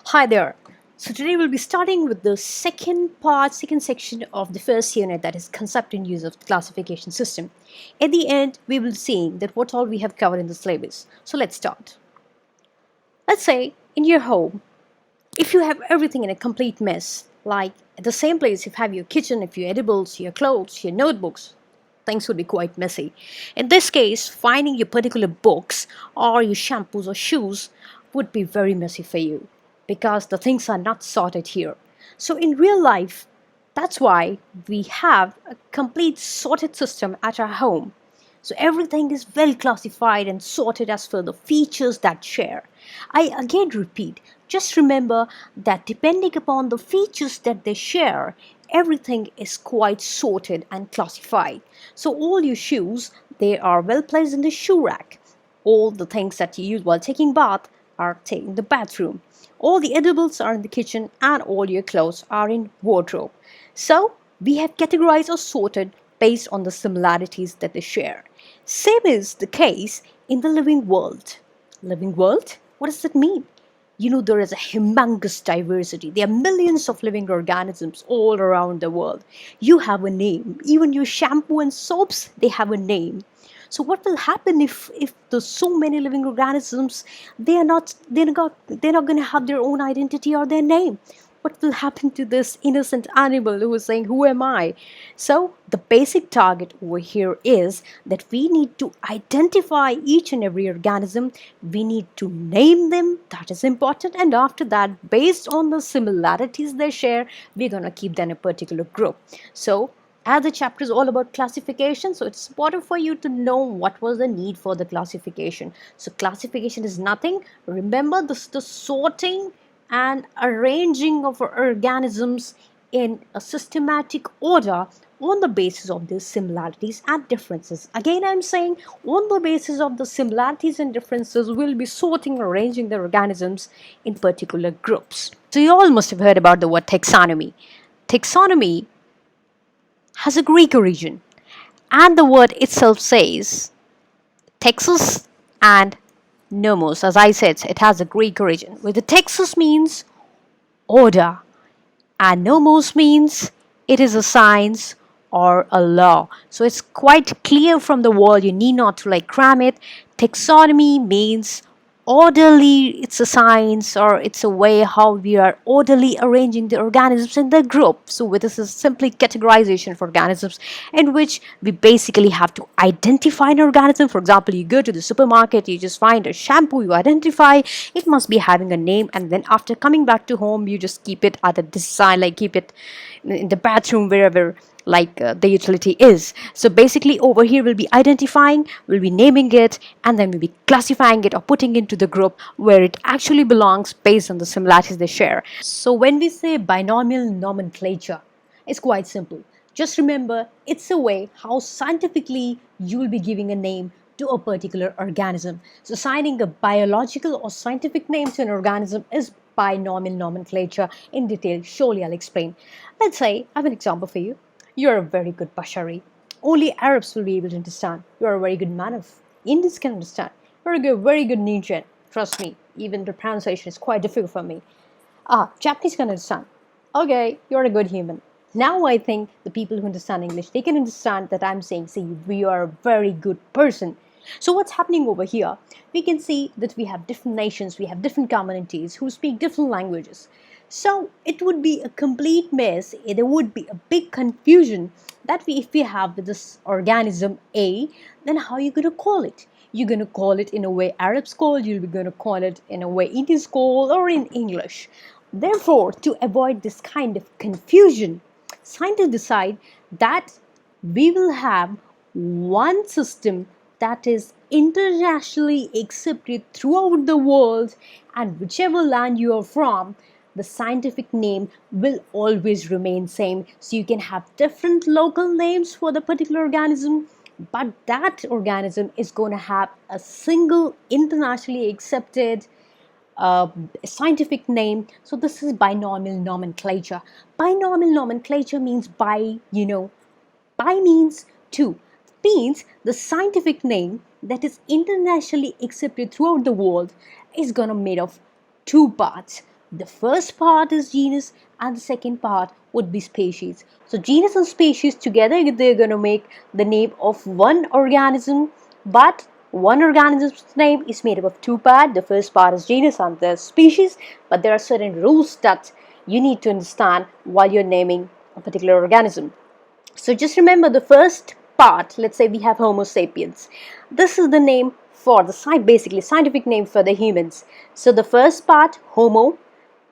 Hi there. So today we'll be starting with the second section of the first unit, that is concept and use of the classification system. At the end, we will see that what all we have covered in the syllabus. So let's start. Let's say in your home, if you have everything in a complete mess, like at the same place, if you have your kitchen, if your edibles, your clothes, your notebooks, things would be quite messy. In this case, finding your particular books or your shampoos or shoes would be very messy for you because the things are not sorted here. So, in real life, that's why we have a complete sorted system at our home. So everything is well classified and sorted as per the features that share. I again repeat, just remember that depending upon the features that they share, everything is quite sorted and classified. So all your shoes, they are well placed in the shoe rack. All the things that you use while taking bath are in the bathroom. All the edibles are in the kitchen and all your clothes are in wardrobe. So we have categorized or sorted based on the similarities that they share. Same is the case in the living world. Living world? What does that mean? There is a humongous diversity. There are millions of living organisms all around the world. You have a name. Even your shampoo and soaps, they have a name. So what will happen if there's so many living organisms, they're not going to have their own identity or their name? What will happen to this innocent animal who is saying, who am I? So the basic target over here is that we need to identify each and every organism. We need to name them. That is important. And after that, based on the similarities they share, we're going to keep them in a particular group. So as the chapter is all about classification, so it's important for you to know what was the need for the classification. So classification is nothing. Remember, this is the sorting and arranging of organisms in a systematic order on the basis of these similarities and differences. Again, I'm saying on the basis of the similarities and differences, we'll be sorting and arranging the organisms in particular groups. So you all must have heard about the word taxonomy. Taxonomy has a Greek origin, and the word itself says Texas and nomos. As I said, it has a Greek origin, where the Texas means order, and nomos means it is a science or a law. So it's quite clear from the word, you need not to cram it. Taxonomy means orderly, it's a science or it's a way how we are orderly arranging the organisms in the group. So this is simply categorization for organisms, in which we basically have to identify an organism. For example, you go to the supermarket, you just find a shampoo, you identify it must be having a name, and then after coming back to home, you just keep it at a design, keep it in the bathroom, wherever the utility is. So basically over here we'll be identifying, we'll be naming it, and then we'll be classifying it or putting into the group where it actually belongs based on the similarities they share. So when we say binomial nomenclature, it's quite simple. Just remember, it's a way how scientifically you will be giving a name to a particular organism. So assigning a biological or scientific name to an organism is binomial nomenclature. In detail, surely I'll explain. Let's say I have an example for you. You're a very good Bashari. Only Arabs will be able to understand. You're a very good Manav. Indians can understand. You're a very good Ninjan. Trust me, even the pronunciation is quite difficult for me. Japanese can understand. Okay, you're a good human. Now I think the people who understand English, they can understand that I'm saying, see, we are a very good person. So what's happening over here? We can see that we have different nations, we have different communities who speak different languages. So it would be a complete mess. There would be a big confusion that if we have this organism A, then how are you going to call it? You're going to call it in a way Arabs call, you'll be going to call it in a way Indians call, or in English. Therefore, to avoid this kind of confusion, scientists decide that we will have one system that is internationally accepted throughout the world, and whichever land you are from, the scientific name will always remain same. So you can have different local names for the particular organism, but that organism is going to have a single internationally accepted scientific name. So this is binomial nomenclature. Binomial nomenclature means by means two, means the scientific name that is internationally accepted throughout the world is gonna made of two parts. The first part is genus and the second part would be species. So genus and species together, they're going to make the name of one organism, but one organism's name is made up of two parts. The first part is genus and the species, but there are certain rules that you need to understand while you're naming a particular organism. So just remember the first part. Let's say we have Homo sapiens. This is the name for the basically scientific name for the humans. So the first part, Homo,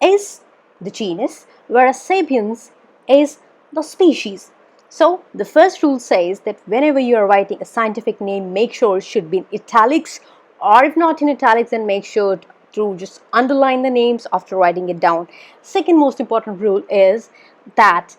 is the genus, whereas sapiens is the species. So the first rule says that whenever you are writing a scientific name, make sure it should be in italics, or if not in italics, then make sure to just underline the names after writing it down. Second most important rule is that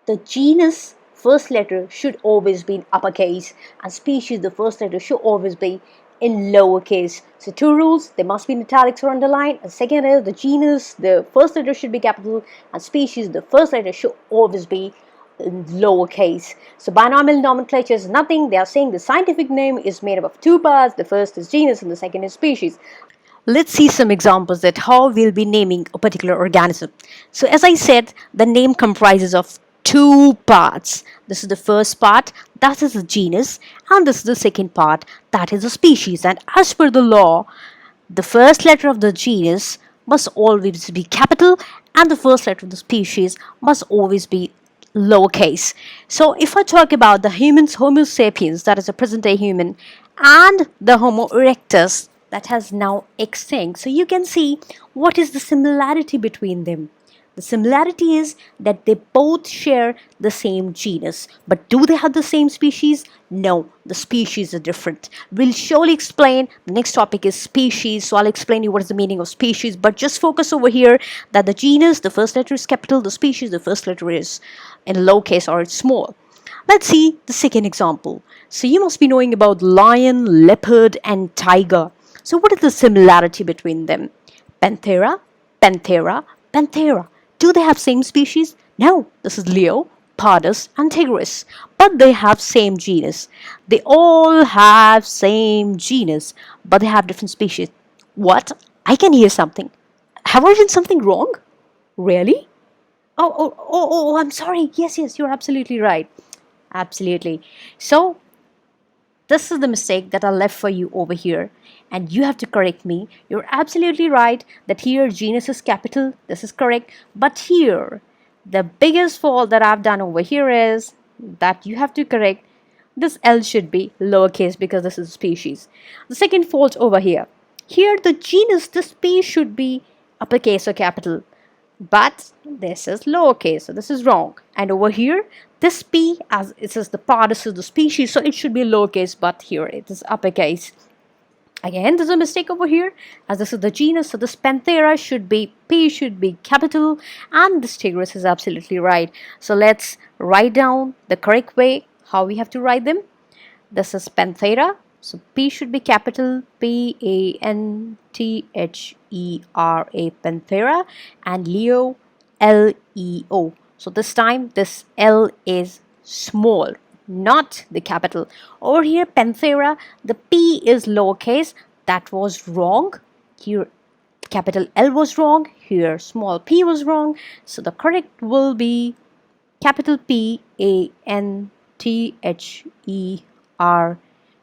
the genus first letter should always be in uppercase, and species the first letter should always be in lowercase. So two rules, they must be in italics or underlined. And second is the genus, the first letter should be capital, and species, the first letter should always be in lowercase. So binomial nomenclature is nothing. They are saying the scientific name is made up of two parts. The first is genus and the second is species. Let's see some examples that how we'll be naming a particular organism. So as I said, the name comprises of two parts. This is the first part, that is the genus, and this is the second part, that is the species. And as per the law, the first letter of the genus must always be capital, and the first letter of the species must always be lowercase. So if I talk about the humans, Homo sapiens, that is a present day human, and the Homo erectus, that has now extinct, so you can see what is the similarity between them. The similarity is that they both share the same genus. But do they have the same species? No, the species are different. We'll surely explain. The next topic is species. So I'll explain you what is the meaning of species. But just focus over here that the genus, the first letter is capital. The species, the first letter is in lowercase or it's small. Let's see the second example. So you must be knowing about lion, leopard, and tiger. So what is the similarity between them? Panthera, panthera, panthera. Do they have same species? No, this is Leo, Pardus, and Tigris. But they have same genus. They all have same genus, but they have different species. What? I can hear something. Have I done something wrong? Really? Oh, I'm sorry. Yes, you're absolutely right. Absolutely. So this is the mistake that I left for you over here, and you have to correct me. You're absolutely right that here genus is capital. This is correct. But here, the biggest fault that I've done over here is that you have to correct this L should be lowercase because this is a species. The second fault over here. Here, the genus, this P should be uppercase or capital. But this is lowercase, so this is wrong. And over here, this P, as it says the part, this is the species, so it should be lowercase, but here it is uppercase. Again, there's a mistake over here, as this is the genus, so this panthera should be, P should be capital, and this tigris is absolutely right. So let's write down the correct way, how we have to write them. This is panthera. So P should be capital, Panthera, panthera, and Leo, Leo. So this time this L is small, not the capital. Over here, panthera, the P is lowercase. That was wrong. Here, capital L was wrong. Here, small p was wrong. So the correct will be capital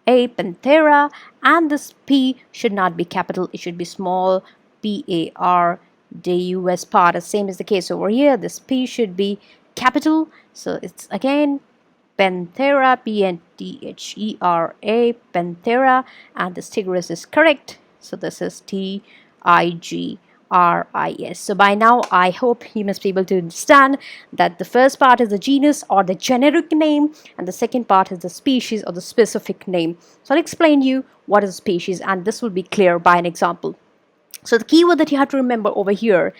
Panthera, panthera, and this P should not be capital, it should be small, Pardus part. The same is the case over here. This P should be capital, so it's again panthera, Panthera, panthera, and this tigris is correct. So this is Tigris. So by now, I hope you must be able to understand that the first part is the genus or the generic name, and the second part is the species or the specific name. So I'll explain you what is a species, and this will be clear by an example. So the keyword that you have to remember over here,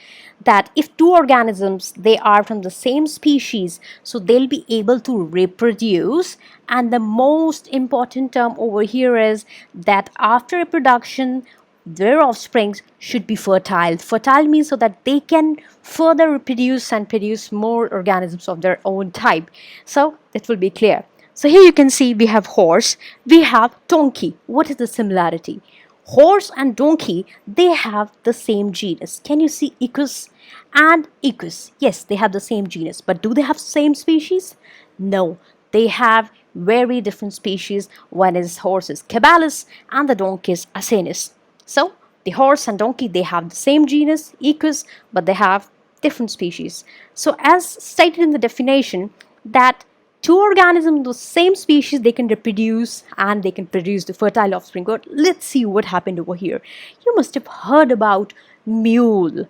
that if two organisms, they are from the same species, so they'll be able to reproduce. And the most important term over here is that after reproduction, their offspring should be fertile. Fertile means so that they can further reproduce and produce more organisms of their own type. So it will be clear. So here you can see we have horse, we have donkey. What is the similarity? Horse and donkey, they have the same genus. Can you see equus and equus? Yes, they have the same genus, but do they have same species? No, they have very different species. One is horse is Cabalus and the donkey is Asenus. So the horse and donkey, they have the same genus, equus, but they have different species. So as stated in the definition, that two organisms of the same species, they can reproduce and they can produce the fertile offspring. But let's see what happened over here. You must have heard about mule.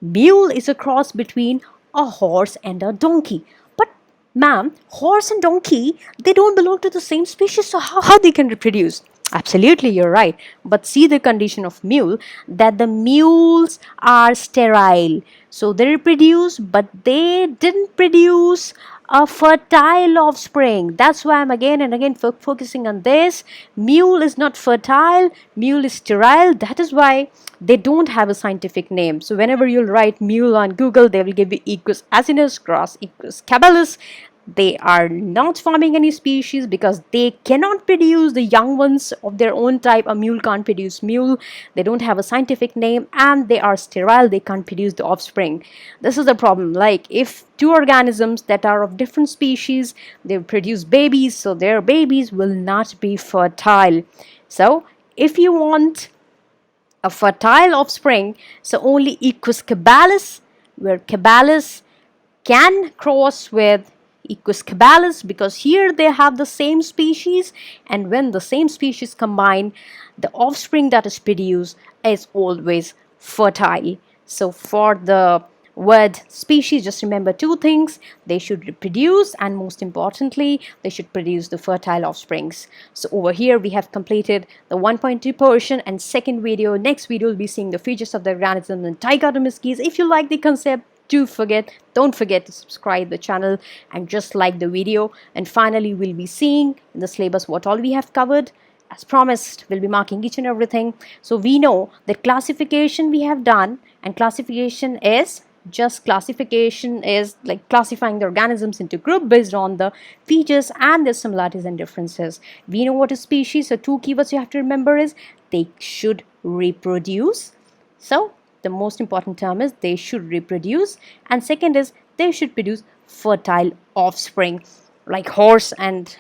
Mule is a cross between a horse and a donkey. But ma'am, horse and donkey, they don't belong to the same species, so how they can reproduce? Absolutely, you're right. But see the condition of mule, that the mules are sterile. So they reproduce, but they didn't produce a fertile offspring. That's why I'm again and again focusing on this. Mule is not fertile, mule is sterile. That is why they don't have a scientific name. So whenever you'll write mule on Google, they will give you Equus asinus cross Equus caballus. They are not forming any species because they cannot produce the young ones of their own type. A mule can't produce mule. They don't have a scientific name and they are sterile. They can't produce the offspring. This is the problem. Like if two organisms that are of different species, they produce babies, so their babies will not be fertile. So if you want a fertile offspring, so only Equus caballus, where caballus can cross with Equus caballus, because here they have the same species, and when the same species combine, the offspring that is produced is always fertile. So for the word species, just remember two things: they should reproduce, and most importantly, they should produce the fertile offsprings. So over here we have completed the 1.2 portion, and next video will be seeing the features of the organism and dichotomous. If you like the concept, don't forget to subscribe the channel and just like the video. And finally, we'll be seeing in the syllabus what all we have covered. As promised, we'll be marking each and everything. So we know that classification we have done, and classification is like classifying the organisms into group based on the features and their similarities and differences. We know what is species, so two keywords you have to remember is they should reproduce. So the most important term is they should reproduce, and second is they should produce fertile offspring. Like horse and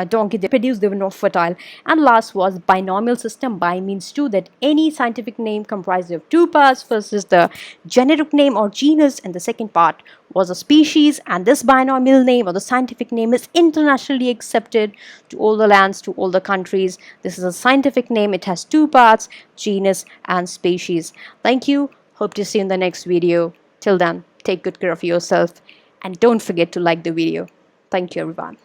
donkey, they produce, they were not fertile. And last was binomial system. Bi means two, that any scientific name comprised of two parts. First is the generic name or genus, and the second part was a species. And this binomial name or the scientific name is internationally accepted to all the lands, to all the countries. This is a scientific name. It has two parts: genus and species. Thank you. Hope to see you in the next video. Till then, take good care of yourself and don't forget to like the video. Thank you, everyone.